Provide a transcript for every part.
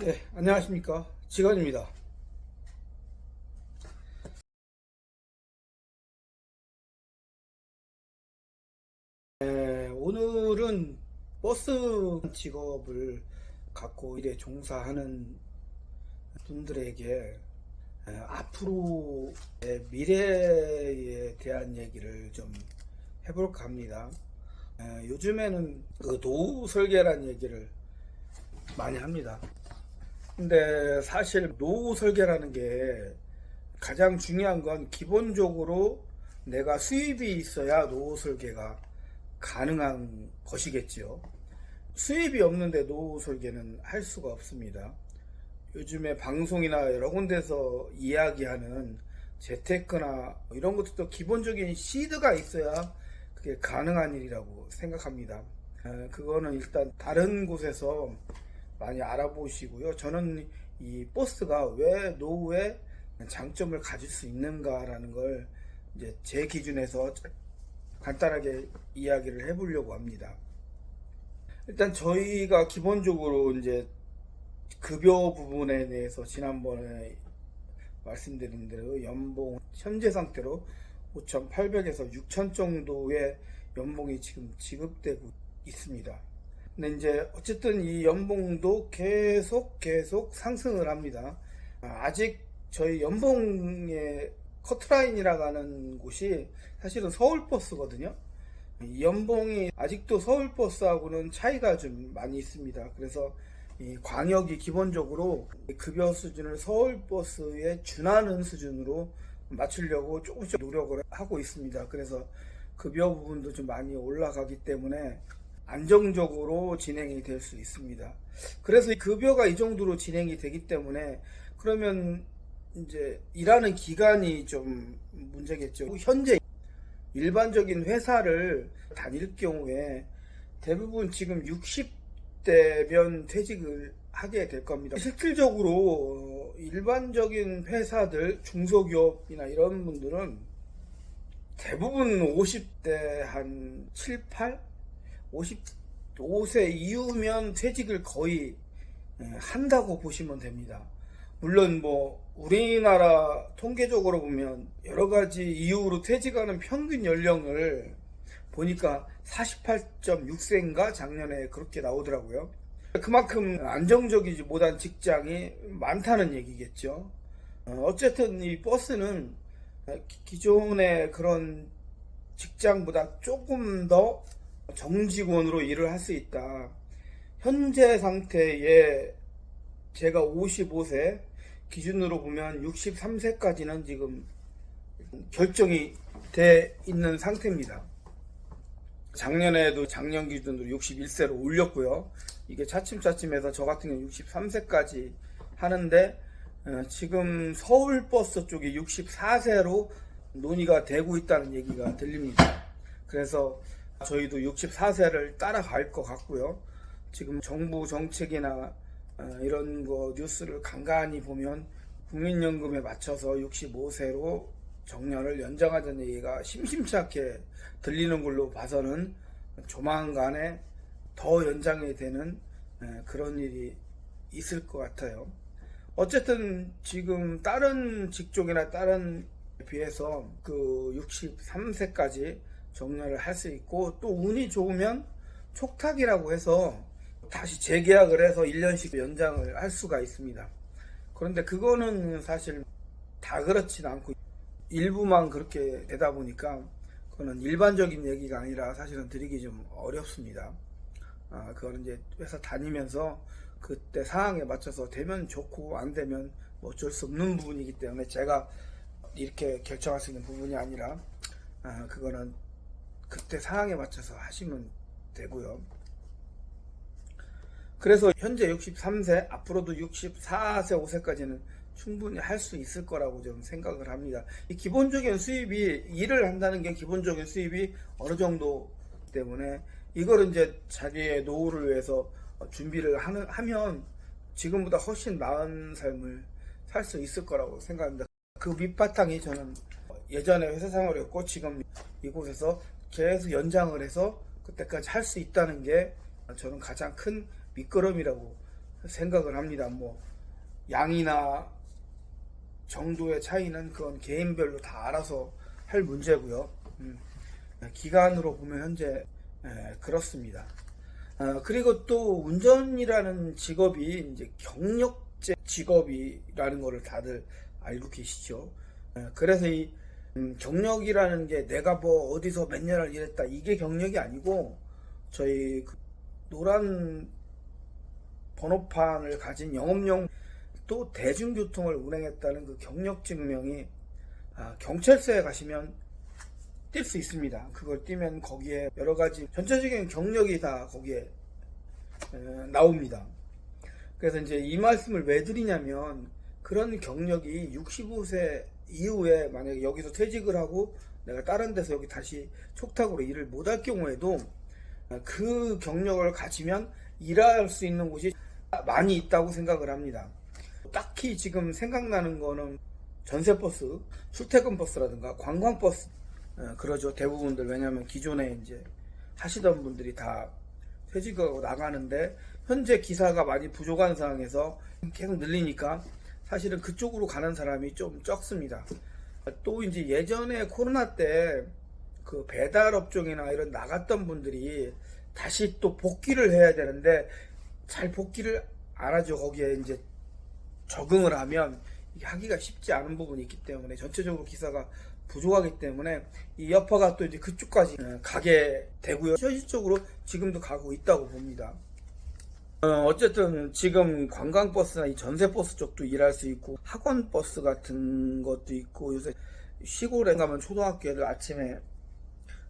네, 안녕하십니까. 직원입니다. 오늘은 버스 직업을 갖고 일에 종사하는 분들에게 앞으로의 미래에 대한 얘기를 좀 해볼까 합니다. 요즘에는 그 노후 설계라는 얘기를 많이 합니다. 근데 사실 노후 설계라는 게 가장 중요한 건 기본적으로 내가 수입이 있어야 노후 설계가 가능한 것이겠지요. 수입이 없는데 노후 설계는 할 수가 없습니다. 요즘에 방송이나 여러 군데서 이야기하는 재테크나 이런 것도 기본적인 시드가 있어야 그게 가능한 일이라고 생각합니다. 그거는 일단 다른 곳에서 많이 알아보시고요. 저는 이 버스가 왜 노후에 장점을 가질 수 있는가라는 걸 이제 제 기준에서 간단하게 이야기를 해보려고 합니다. 일단 저희가 기본적으로 이제 급여 부분에 대해서 지난번에 말씀드린 대로 연봉 현재 상태로 5,800에서 6,000 정도의 연봉이 지금 지급되고 있습니다. 근데 이제 어쨌든 이 연봉도 계속 상승을 합니다. 아직 저희 연봉의 커트라인이라고 하는 곳이 사실은 서울버스거든요. 이 연봉이 아직도 서울버스하고는 차이가 좀 많이 있습니다. 그래서 이 광역이 기본적으로 급여 수준을 서울버스에 준하는 수준으로 맞추려고 조금씩 노력을 하고 있습니다. 그래서 급여 부분도 좀 많이 올라가기 때문에 안정적으로 진행이 될 수 있습니다. 그래서 급여가 이 정도로 진행이 되기 때문에 그러면 이제 일하는 기간이 좀 문제겠죠. 현재 일반적인 회사를 다닐 경우에 대부분 지금 60대면 퇴직을 하게 될 겁니다. 실질적으로 일반적인 회사들, 중소기업이나 이런 분들은 대부분 50대 한 7, 8? 55세 이후면 퇴직을 거의 한다고 보시면 됩니다. 물론 뭐 우리나라 통계적으로 보면 여러 가지 이유로 퇴직하는 평균 연령을 보니까 48.6세인가 작년에 그렇게 나오더라고요. 그만큼 안정적이지 못한 직장이 많다는 얘기겠죠. 어쨌든 이 버스는 기존의 그런 직장보다 조금 더 정직원으로 일을 할 수 있다. 현재 상태에 제가 55세 기준으로 보면 63세까지는 지금 결정이 돼 있는 상태입니다. 작년에도 작년 기준으로 61세로 올렸고요. 이게 차츰차츰해서 저 같은 경우 63세까지 하는데 지금 서울버스 쪽이 64세로 논의가 되고 있다는 얘기가 들립니다. 그래서 저희도 64세를 따라갈 것 같고요. 지금 정부 정책이나 이런 거 뉴스를 간간히 보면 국민연금에 맞춰서 65세로 정년을 연장하자는 얘기가 심심치 않게 들리는 걸로 봐서는 조만간에 더 연장이 되는 그런 일이 있을 것 같아요. 어쨌든 지금 다른 직종이나 다른 비해서 그 63세까지 정년을 할 수 있고 또 운이 좋으면 촉탁이라고 해서 다시 재계약을 해서 1년씩 연장을 할 수가 있습니다. 그런데 그거는 사실 다 그렇진 않고 일부만 그렇게 되다 보니까 그거는 일반적인 얘기가 아니라 사실은 드리기 좀 어렵습니다. 그거는 이제 회사 다니면서 그때 상황에 맞춰서 되면 좋고 안 되면 뭐 어쩔 수 없는 부분이기 때문에 제가 이렇게 결정할 수 있는 부분이 아니라 그거는 그때 상황에 맞춰서 하시면 되고요. 그래서 현재 63세, 앞으로도 64세, 5세까지는 충분히 할 수 있을 거라고 좀 생각을 합니다. 이 기본적인 수입이, 일을 한다는 게 기본적인 수입이 어느 정도 때문에 이거를 이제 자기의 노후를 위해서 준비를 하면 지금보다 훨씬 나은 삶을 살 수 있을 거라고 생각합니다. 그 밑바탕이 저는 예전에 회사 생활이었고 지금 이곳에서 계속 연장을 해서 그때까지 할 수 있다는 게 저는 가장 큰 밑거름이라고 생각을 합니다. 뭐 양이나 정도의 차이는 그건 개인별로 다 알아서 할 문제고요. 기간으로 보면 현재 그렇습니다. 그리고 또 운전이라는 직업이 이제 경력제 직업이라는 거를 다들 알고 계시죠. 그래서 이 경력이라는 게 내가 뭐 어디서 몇 년을 일했다 이게 경력이 아니고 저희 그 노란 번호판을 가진 영업용 또 대중교통을 운행했다는 그 경력 증명이 경찰서에 가시면 뛸 수 있습니다. 그걸 띄면 거기에 여러 가지 전체적인 경력이 다 거기에 나옵니다. 그래서 이제 이 말씀을 왜 드리냐면 그런 경력이 65세 이후에 만약에 여기서 퇴직을 하고 내가 다른 데서 여기 다시 촉탁으로 일을 못할 경우에도 그 경력을 가지면 일할 수 있는 곳이 많이 있다고 생각을 합니다. 딱히 지금 생각나는 거는 전세버스, 출퇴근버스라든가 관광버스 그러죠. 대부분들. 왜냐하면 기존에 이제 하시던 분들이 다 퇴직하고 나가는데 현재 기사가 많이 부족한 상황에서 계속 늘리니까 사실은 그쪽으로 가는 사람이 좀 적습니다. 또 이제 예전에 코로나 때 그 배달업종이나 이런 나갔던 분들이 다시 또 복귀를 해야 되는데 잘 복귀를 안 하죠. 거기에 이제 적응을 하면 이게 하기가 쉽지 않은 부분이 있기 때문에 전체적으로 기사가 부족하기 때문에 이 여파가 또 이제 그쪽까지 가게 되고요. 현실적으로 지금도 가고 있다고 봅니다. 어쨌든 지금 관광버스나 이 전세버스 쪽도 일할 수 있고 학원버스 같은 것도 있고 요새 시골에 가면 초등학교를 아침에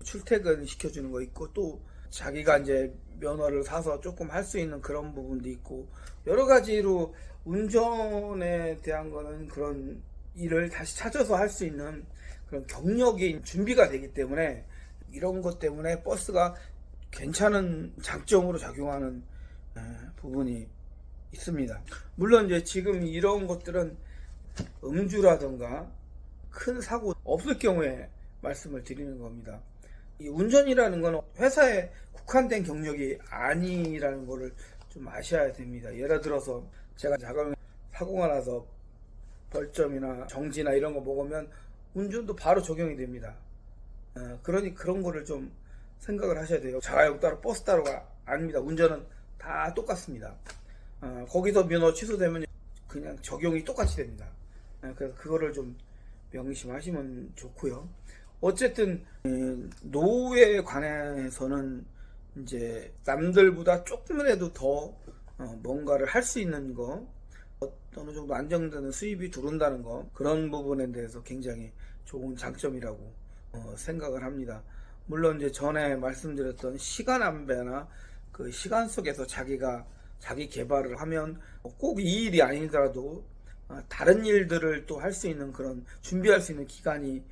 출퇴근 시켜주는 거 있고 또 자기가 이제 면허를 사서 조금 할 수 있는 그런 부분도 있고 여러 가지로 운전에 대한 거는 그런 일을 다시 찾아서 할 수 있는 그런 경력이 준비가 되기 때문에 이런 것 때문에 버스가 괜찮은 장점으로 작용하는 부분이 있습니다. 물론 이제 지금 이런 것들은 음주라든가 큰 사고 없을 경우에 말씀을 드리는 겁니다. 이 운전이라는 건 회사에 국한된 경력이 아니라는 거를 좀 아셔야 됩니다. 예를 들어서 제가 자가용 사고가 나서 벌점이나 정지나 이런 거 먹으면 운전도 바로 적용이 됩니다. 그러니 그런 거를 좀 생각을 하셔야 돼요. 자가용 따로 버스 따로가 아닙니다. 운전은 다 똑같습니다. 거기서 면허 취소되면 그냥 적용이 똑같이 됩니다. 그래서 그거를 좀 명심하시면 좋고요. 어쨌든 노후에 관해서는 이제 남들보다 조금이라도 더 뭔가를 할 수 있는 거, 어느 정도 안정되는 수입이 들어온다는 거, 그런 부분에 대해서 굉장히 좋은 장점이라고 생각을 합니다. 물론 이제 전에 말씀드렸던 시간 안배나 그 시간 속에서 자기가 자기 개발을 하면 꼭 이 일이 아니더라도 다른 일들을 또 할 수 있는 그런 준비할 수 있는 기간이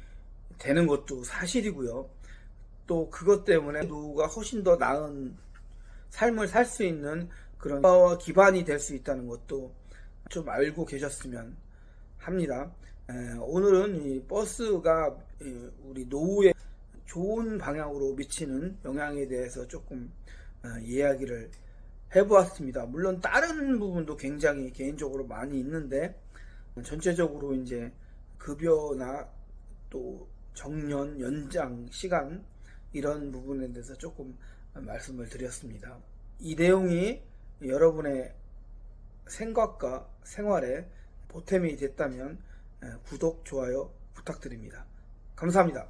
되는 것도 사실이고요. 또 그것 때문에 노후가 훨씬 더 나은 삶을 살 수 있는 그런 기반이 될 수 있다는 것도 좀 알고 계셨으면 합니다. 오늘은 이 버스가 우리 노후에 좋은 방향으로 미치는 영향에 대해서 조금 이야기를 해보았습니다. 물론 다른 부분도 굉장히 개인적으로 많이 있는데 전체적으로 이제 급여나 또 정년, 연장, 시간 이런 부분에 대해서 조금 말씀을 드렸습니다. 이 내용이 여러분의 생각과 생활에 보탬이 됐다면 구독, 좋아요 부탁드립니다. 감사합니다.